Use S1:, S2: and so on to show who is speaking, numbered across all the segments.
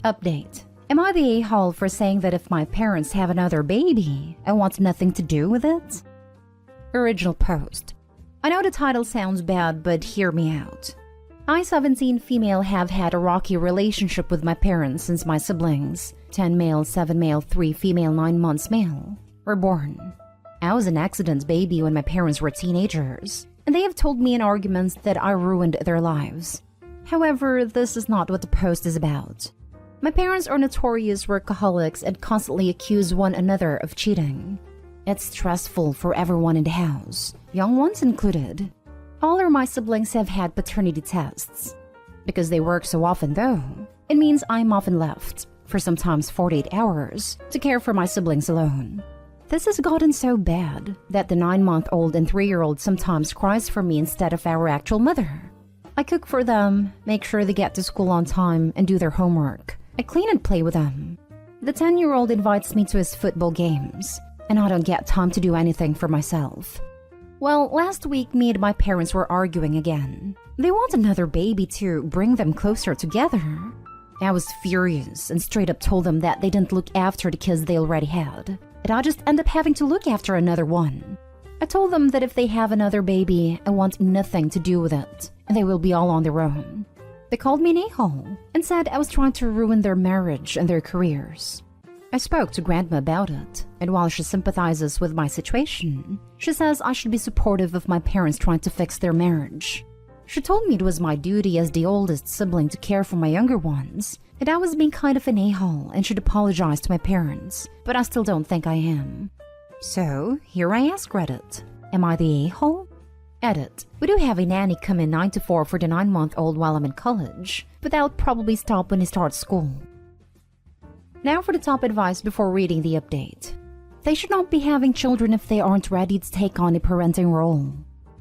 S1: Update. Am I the a-hole for saying that if my parents have another baby, I want nothing to do with it? Original post. I know the title sounds bad, but hear me out. I, 17 female, have had a rocky relationship with my parents since my siblings, 10 male, 7 male, 3 female, 9 months male, were born. I was an accident baby when my parents were teenagers, and they have told me in arguments that I ruined their lives. However, this is not what the post is about. My parents are notorious workaholics and constantly accuse one another of cheating. It's stressful for everyone in the house, young ones included. All of my siblings have had paternity tests. Because they work so often though, it means I'm often left, for sometimes 48 hours, to care for my siblings alone. This has gotten so bad that the 9-month-old and 3-year-old sometimes cries for me instead of our actual mother. I cook for them, make sure they get to school on time and do their homework. I clean and play with them. The 10-year-old invites me to his football games, and I don't get time to do anything for myself. Well, last week me and my parents were arguing again. They want another baby to bring them closer together. I was furious and straight up told them that they didn't look after the kids they already had, and I just end up having to look after another one. I told them that if they have another baby, I want nothing to do with it, and they will be all on their own. They called me an a-hole and said I was trying to ruin their marriage and their careers. I spoke to Grandma about it, and while she sympathizes with my situation, she says I should be supportive of my parents trying to fix their marriage. She told me it was my duty as the oldest sibling to care for my younger ones, and I was being kind of an a-hole and should apologize to my parents, but I still don't think I am. So, here I ask Reddit, am I the a-hole? Edit. We do have a nanny come in 9 to 4 for the 9-month-old while I'm in college, but that'll probably stop when he starts school. Now for the top advice before reading the update. They should not be having children if they aren't ready to take on a parenting role.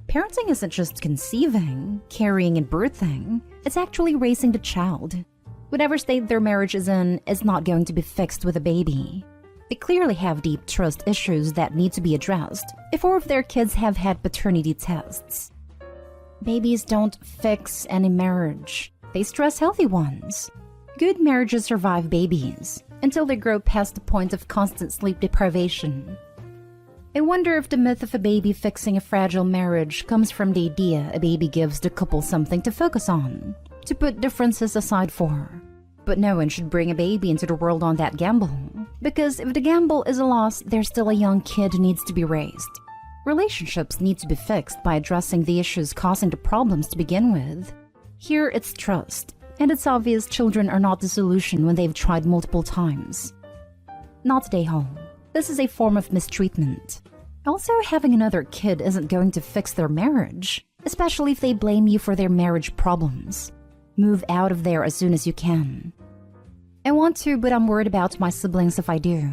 S1: Parenting isn't just conceiving, carrying, and birthing. It's actually raising the child. Whatever state their marriage is in is not going to be fixed with a baby. They clearly have deep trust issues that need to be addressed if all of their kids have had paternity tests. Babies don't fix any marriage. They stress healthy ones. Good marriages survive babies until they grow past the point of constant sleep deprivation. I wonder if the myth of a baby fixing a fragile marriage comes from the idea a baby gives the couple something to focus on, to put differences aside for. But no one should bring a baby into the world on that gamble, because if the gamble is a loss, there's still a young kid who needs to be raised. Relationships need to be fixed by addressing the issues causing the problems to begin with. Here it's trust, and it's obvious children are not the solution when they've tried multiple times. Not stay home. This is a form of mistreatment. Also, having another kid isn't going to fix their marriage, especially if they blame you for their marriage problems. Move out of there as soon as you can. I want to, but I'm worried about my siblings if I do.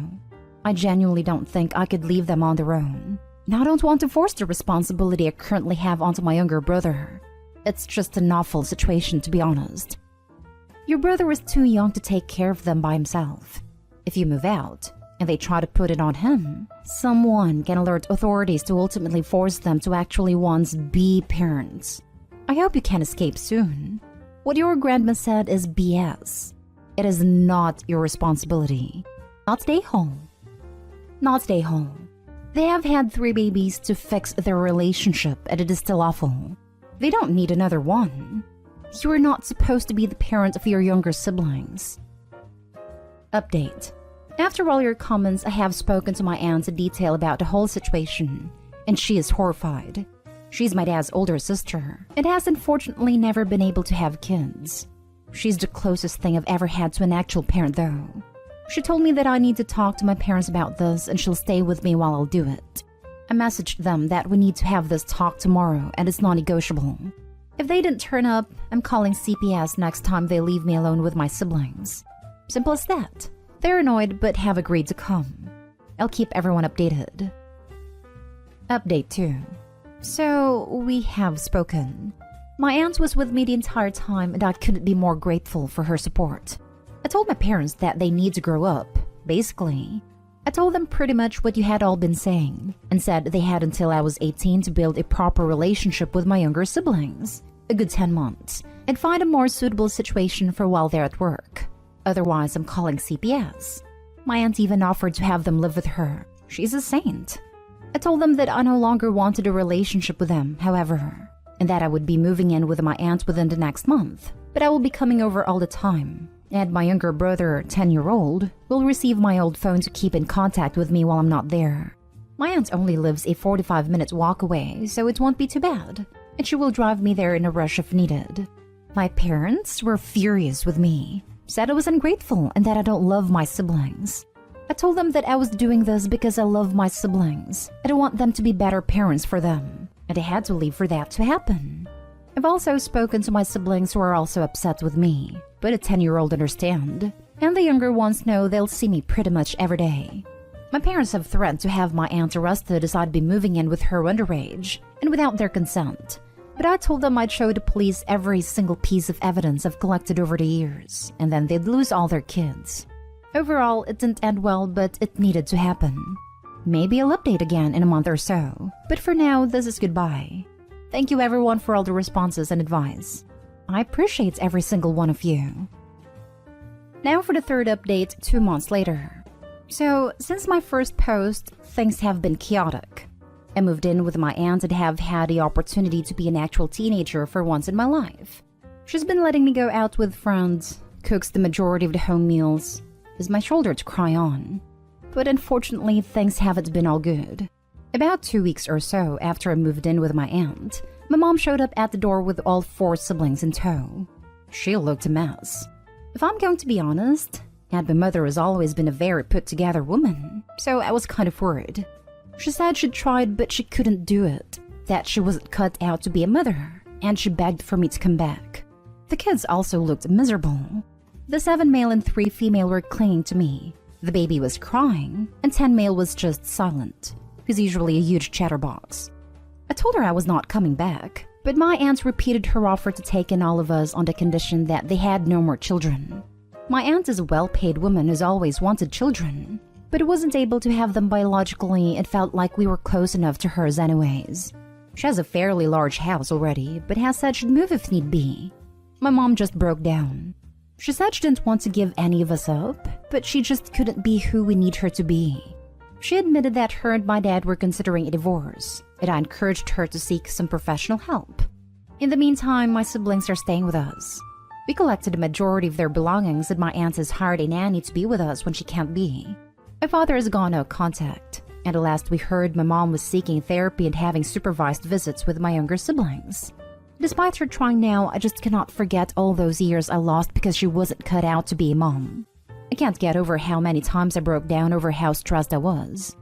S1: I genuinely don't think I could leave them on their own. And I don't want to force the responsibility I currently have onto my younger brother. It's just an awful situation, to be honest. Your brother is too young to take care of them by himself. If you move out, and they try to put it on him, someone can alert authorities to ultimately force them to actually once be parents. I hope you can escape soon. What your grandma said is BS. It is not your responsibility. Not stay home. Not stay home. They have had 3 babies to fix their relationship, and it is still awful. They don't need another one. You are not supposed to be the parent of your younger siblings. Update. After all your comments, I have spoken to my aunt in detail about the whole situation, and she is horrified. She's my dad's older sister, and has unfortunately never been able to have kids. She's the closest thing I've ever had to an actual parent though. She told me that I need to talk to my parents about this and she'll stay with me while I'll do it. I messaged them that we need to have this talk tomorrow and it's non-negotiable. If they didn't turn up, I'm calling CPS next time they leave me alone with my siblings. Simple as that. They're annoyed but have agreed to come. I'll keep everyone updated. Update 2. So, we have spoken. My aunt was with me the entire time and I couldn't be more grateful for her support. I told my parents that they need to grow up, basically. I told them pretty much what you had all been saying, and said they had until I was 18 to build a proper relationship with my younger siblings, a good 10 months, and find a more suitable situation for while they're at work. Otherwise, I'm calling CPS. My aunt even offered to have them live with her. She's a saint. I told them that I no longer wanted a relationship with them, however, and that I would be moving in with my aunt within the next month, but I will be coming over all the time. And my younger brother, 10-year-old, will receive my old phone to keep in contact with me while I'm not there. My aunt only lives a 45-minute walk away, so it won't be too bad, and she will drive me there in a rush if needed. My parents were furious with me, said I was ungrateful and that I don't love my siblings. I told them that I was doing this because I love my siblings. I don't want them to be better parents for them, and I had to leave for that to happen. I've also spoken to my siblings who are also upset with me, but a 10-year-old understand, and the younger ones know they'll see me pretty much every day. My parents have threatened to have my aunt arrested as I'd be moving in with her underage, and without their consent. But I told them I'd show the police every single piece of evidence I've collected over the years, and then they'd lose all their kids. Overall, it didn't end well, but it needed to happen. Maybe I'll update again in a month or so, but for now, this is goodbye. Thank you everyone for all the responses and advice. I appreciate every single one of you. Now for the third update 2 months later. So, since my first post, things have been chaotic. I moved in with my aunt and have had the opportunity to be an actual teenager for once in my life. She's been letting me go out with friends, cooks the majority of the home meals, is my shoulder to cry on. But unfortunately, things haven't been all good. About 2 weeks or so after I moved in with my aunt, my mom showed up at the door with all 4 siblings in tow. She looked a mess. If I'm going to be honest, and my mother has always been a very put-together woman, so I was kind of worried. She said she'd tried, but she couldn't do it, that she wasn't cut out to be a mother, and she begged for me to come back. The kids also looked miserable. The 7 male and 3 female were clinging to me. The baby was crying, and 10 male was just silent. He's usually a huge chatterbox. I told her I was not coming back, but my aunt repeated her offer to take in all of us on the condition that they had no more children. My aunt is a well-paid woman who's always wanted children, but wasn't able to have them biologically and felt like we were close enough to hers anyways. She has a fairly large house already, but has said she'd move if need be. My mom just broke down. She said she didn't want to give any of us up, but she just couldn't be who we need her to be. She admitted that her and my dad were considering a divorce, and I encouraged her to seek some professional help. In the meantime, my siblings are staying with us. We collected a majority of their belongings, and my aunt has hired a nanny to be with us when she can't be. My father has gone no contact, and the last we heard, my mom was seeking therapy and having supervised visits with my younger siblings. Despite her trying now, I just cannot forget all those years I lost because she wasn't cut out to be a mom. I can't get over how many times I broke down over how stressed I was.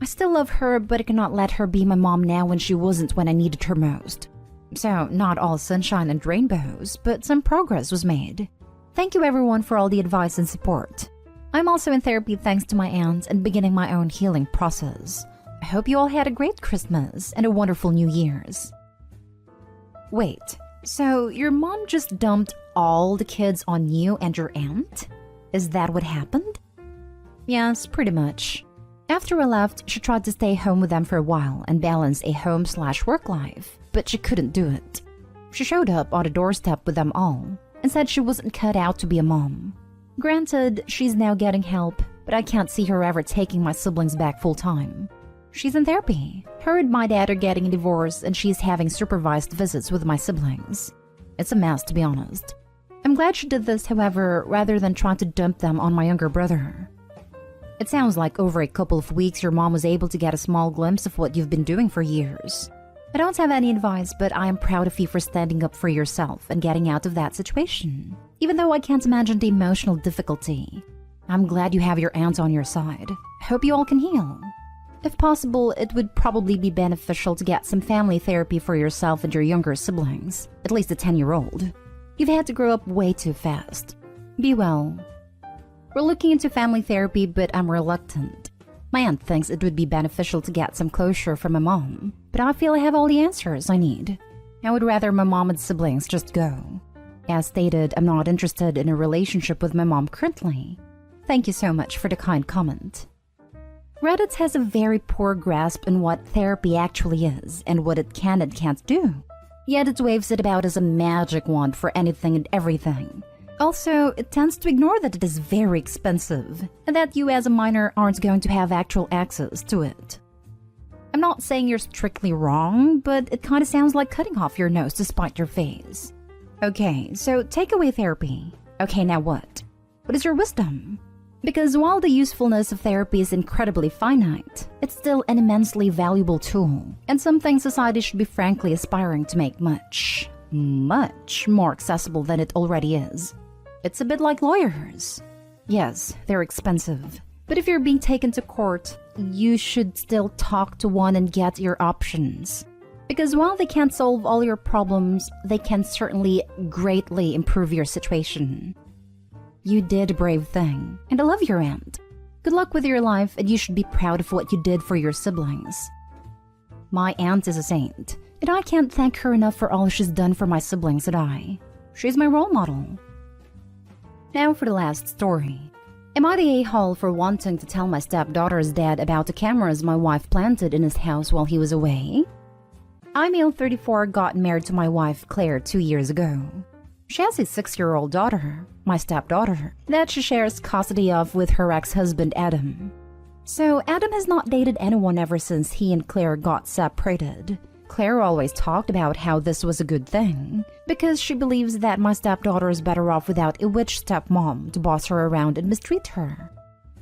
S1: I still love her, but I cannot let her be my mom now when she wasn't when I needed her most. So, not all sunshine and rainbows, but some progress was made. Thank you everyone for all the advice and support. I'm also in therapy thanks to my aunt and beginning my own healing process. I hope you all had a great Christmas and a wonderful New Year's. Wait, so your mom just dumped all the kids on you and your aunt? Is that what happened? Yes, pretty much. After I left, she tried to stay home with them for a while and balance a home/work life, but she couldn't do it. She showed up on the doorstep with them all and said she wasn't cut out to be a mom. Granted, she's now getting help, but I can't see her ever taking my siblings back full-time. She's in therapy. Her and my dad are getting a divorce, and she's having supervised visits with my siblings. It's a mess, to be honest. I'm glad she did this, however, rather than trying to dump them on my younger brother. It sounds like over a couple of weeks your mom was able to get a small glimpse of what you've been doing for years. I don't have any advice, but I am proud of you for standing up for yourself and getting out of that situation, even though I can't imagine the emotional difficulty. I'm glad you have your aunt on your side. I hope you all can heal. If possible, it would probably be beneficial to get some family therapy for yourself and your younger siblings, at least a 10-year-old. You've had to grow up way too fast. Be well. We're looking into family therapy, but I'm reluctant. My aunt thinks it would be beneficial to get some closure from my mom, but I feel I have all the answers I need. I would rather my mom and siblings just go. As stated, I'm not interested in a relationship with my mom currently. Thank you so much for the kind comment. Reddit has a very poor grasp on what therapy actually is and what it can and can't do. Yet it waves it about as a magic wand for anything and everything. Also, it tends to ignore that it is very expensive and that you as a minor aren't going to have actual access to it. I'm not saying you're strictly wrong, but it kind of sounds like cutting off your nose to spite your face. Okay, so takeaway therapy. Okay, now what? What is your wisdom? Because while the usefulness of therapy is incredibly finite, it's still an immensely valuable tool, and something society should be frankly aspiring to make much more accessible than it already is. It's a bit like lawyers. Yes, they're expensive, but if you're being taken to court, you should still talk to one and get your options. Because while they can't solve all your problems, they can certainly greatly improve your situation. You did a brave thing, and I love your aunt. Good luck with your life, and you should be proud of what you did for your siblings. My aunt is a saint, and I can't thank her enough for all she's done for my siblings and I. She's my role model. Now for the last story. Am I the a-hole for wanting to tell my stepdaughter's dad about the cameras my wife planted in his house while he was away? I, male 34, got married to my wife Claire 2 years ago. She has a 6-year-old daughter, my stepdaughter, that she shares custody of with her ex-husband Adam. So Adam has not dated anyone ever since he and Claire got separated. Claire always talked about how this was a good thing, because she believes that my stepdaughter is better off without a witch stepmom to boss her around and mistreat her.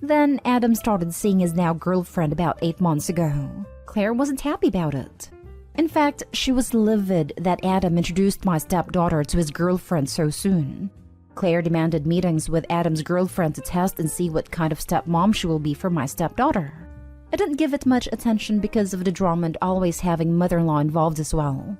S1: Then Adam started seeing his now girlfriend about 8 months ago. Claire wasn't happy about it. In fact, she was livid that Adam introduced my stepdaughter to his girlfriend so soon. Claire demanded meetings with Adam's girlfriend to test and see what kind of stepmom she will be for my stepdaughter. I didn't give it much attention because of the drama and always having mother-in-law involved as well.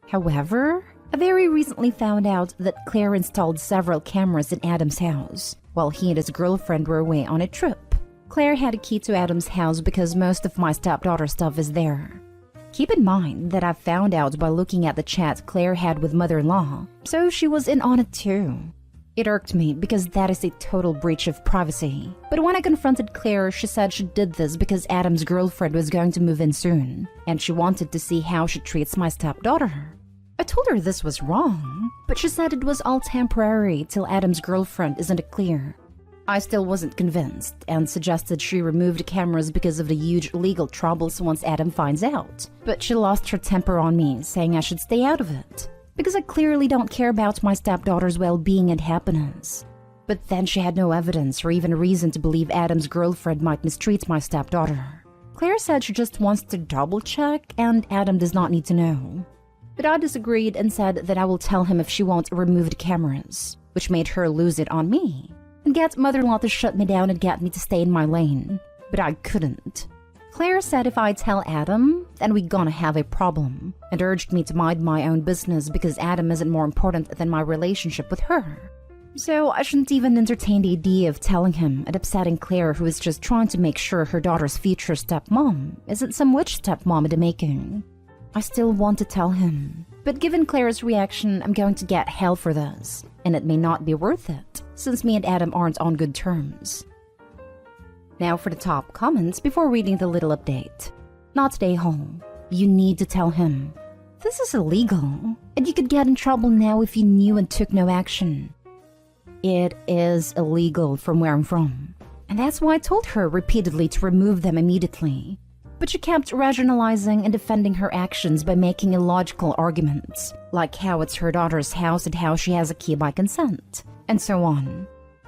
S1: However, I very recently found out that Claire installed several cameras in Adam's house while he and his girlfriend were away on a trip. Claire had a key to Adam's house because most of my stepdaughter's stuff is there. Keep in mind that I found out by looking at the chat Claire had with mother-in-law, so she was in on it too. It irked me because that is a total breach of privacy. But when I confronted Claire, she said she did this because Adam's girlfriend was going to move in soon, and she wanted to see how she treats my stepdaughter. I told her this was wrong, but she said it was all temporary till Adam's girlfriend isn't clear. I still wasn't convinced and suggested she remove the cameras because of the huge legal troubles once Adam finds out. But she lost her temper on me, saying I should stay out of it, because I clearly don't care about my stepdaughter's well-being and happiness. But then she had no evidence or even reason to believe Adam's girlfriend might mistreat my stepdaughter. Claire said she just wants to double-check and Adam does not need to know. But I disagreed and said that I will tell him if she won't remove the cameras, which made her lose it on me and get mother-in-law to shut me down and get me to stay in my lane. But I couldn't. Claire said if I tell Adam, then we're gonna have a problem, and urged me to mind my own business because Adam isn't more important than my relationship with her. So I shouldn't even entertain the idea of telling him and upsetting Claire, who is just trying to make sure her daughter's future stepmom isn't some witch stepmom in the making. I still want to tell him, but given Claire's reaction, I'm going to get hell for this, and it may not be worth it, since me and Adam aren't on good terms. Now for the top comments before reading the little update. Not today, home. You need to tell him. This is illegal, and you could get in trouble now if you knew and took no action. It is illegal from where I'm from, and that's why I told her repeatedly to remove them immediately. But she kept rationalizing and defending her actions by making illogical arguments, like how it's her daughter's house and how she has a key by consent, and so on.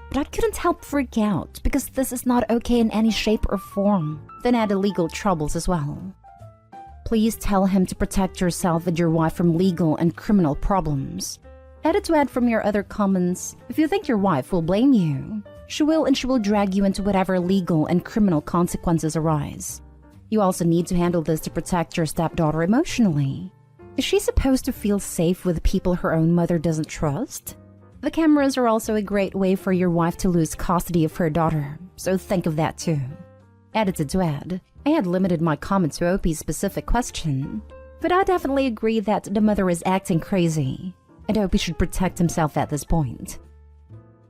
S1: But I couldn't help freak out because this is not okay in any shape or form, then add illegal troubles as well. Please tell him to protect yourself and your wife from legal and criminal problems. Edit to add from your other comments, if you think your wife will blame you, she will, and she will drag you into whatever legal and criminal consequences arise. You also need to handle this to protect your stepdaughter emotionally. Is she supposed to feel safe with people her own mother doesn't trust? The cameras are also a great way for your wife to lose custody of her daughter, so think of that too. Edited to add, I had limited my comment to OP's specific question, but I definitely agree that the mother is acting crazy, and OP should protect himself at this point.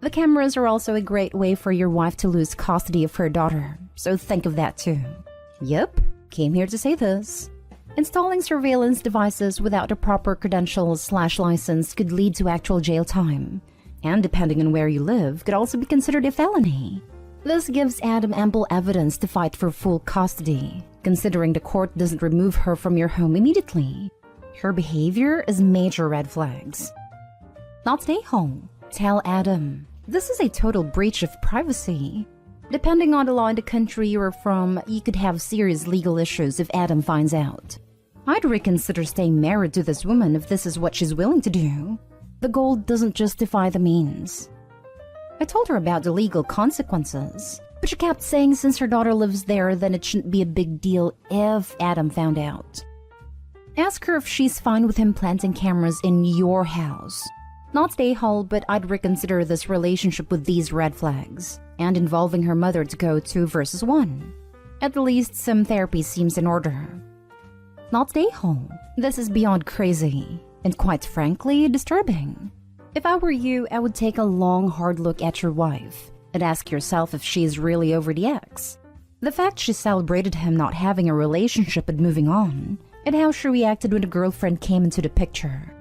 S1: The cameras are also a great way for your wife to lose custody of her daughter, so think of that too. Yep, came here to say this. Installing surveillance devices without the proper credentials/license could lead to actual jail time. and depending on where you live, could also be considered a felony. This gives Adam ample evidence to fight for full custody, considering the court doesn't remove her from your home immediately. Her behavior is major red flags. Not stay home. Tell Adam. This is a total breach of privacy. Depending on the law in the country you are from, you could have serious legal issues if Adam finds out. I'd reconsider staying married to this woman if this is what she's willing to do. The goal doesn't justify the means. I told her about the legal consequences, but she kept saying since her daughter lives there, then it shouldn't be a big deal if Adam found out. Ask her if she's fine with him planting cameras in your house. Not stay whole, but I'd reconsider this relationship with these red flags, and involving her mother to go 2 versus 1. At least some therapy seems in order. Not stay home. This is beyond crazy, and quite frankly, disturbing. If I were you, I would take a long, hard look at your wife and ask yourself if she is really over the ex. The fact she celebrated him not having a relationship and moving on, and how she reacted when a girlfriend came into the picture.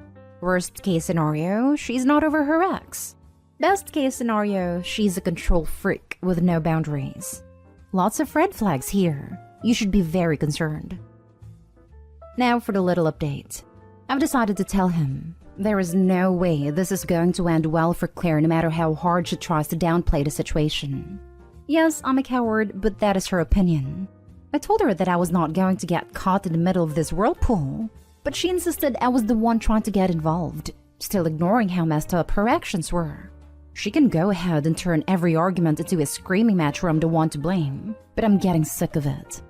S1: Worst case scenario, she's not over her ex. Best case scenario, she's a control freak with no boundaries. Lots of red flags here. You should be very concerned. Now for the little update. I've decided to tell him. There is no way this is going to end well for Claire no matter how hard she tries to downplay the situation. Yes, I'm a coward, but that is her opinion. I told her that I was not going to get caught in the middle of this whirlpool, but she insisted I was the one trying to get involved, still ignoring how messed up her actions were. She can go ahead and turn every argument into a screaming match where I'm the one to blame, but I'm getting sick of it.